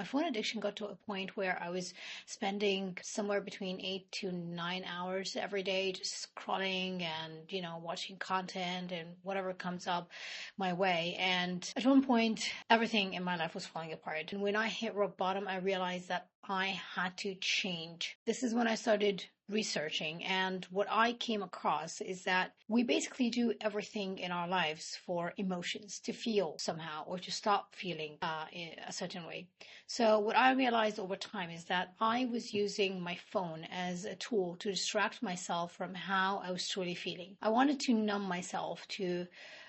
My phone addiction got to a point where I was spending somewhere between 8 to 9 hours every day just scrolling and, watching content and whatever comes up my way. And at one point, everything in my life was falling apart. And when I hit rock bottom, I realized that I had to change. This is when I started researching, and what I came across is that we basically do everything in our lives for emotions to feel somehow or to stop feeling in a certain way. So what I realized over time is that I was using my phone as a tool to distract myself from how I was truly feeling. I wanted to numb myself, to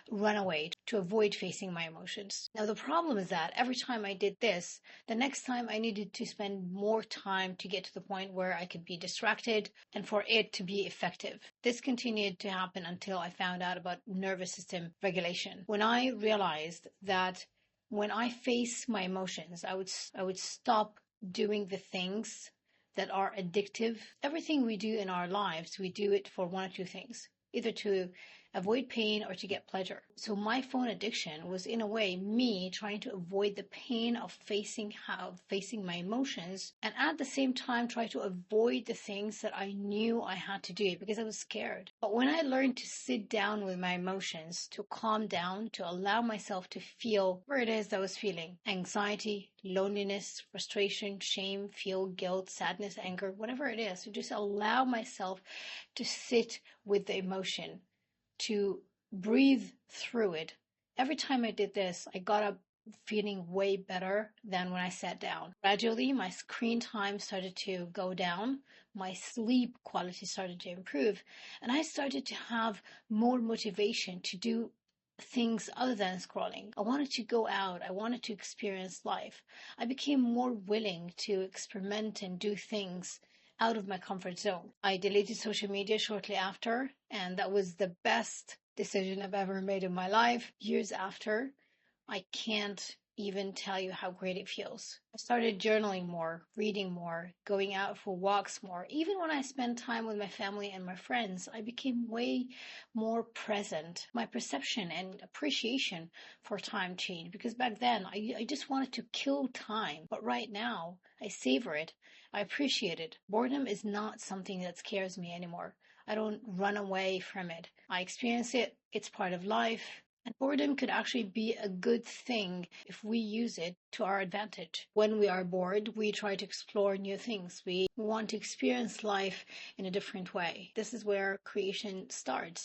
run away, to avoid facing my emotions. Now, the problem is that every time I did this, the next time I needed to spend more time to get to the point where I could be distracted and for it to be effective. This continued to happen until I found out about nervous system regulation. When I realized that when I face my emotions, I would stop doing the things that are addictive. Everything we do in our lives, we do it for one or two things, either to avoid pain or to get pleasure. So my phone addiction was in a way me trying to avoid the pain of facing my emotions, and at the same time try to avoid the things that I knew I had to do because I was scared. But when I learned to sit down with my emotions, to calm down, to allow myself to feel where it is that I was feeling, anxiety, loneliness, frustration, shame, feel guilt, sadness, anger, whatever it is, to just allow myself to sit with the emotion, to breathe through it. Every time I did this, I got up feeling way better than when I sat down. Gradually, my screen time started to go down, my sleep quality started to improve, and I started to have more motivation to do things other than scrolling. I wanted to go out, I wanted to experience life. I became more willing to experiment and do things out of my comfort zone. I deleted social media shortly after, and that was the best decision I've ever made in my life. Years after, I can't even tell you how great it feels. I started journaling more, reading more, going out for walks more. Even when I spent time with my family and my friends, I became way more present. My perception and appreciation for time changed because back then I just wanted to kill time. But right now, I savor it. I appreciate it. Boredom is not something that scares me anymore. I don't run away from it. I experience it. It's part of life. And boredom could actually be a good thing if we use it to our advantage. When we are bored, we try to explore new things. We want to experience life in a different way. This is where creation starts.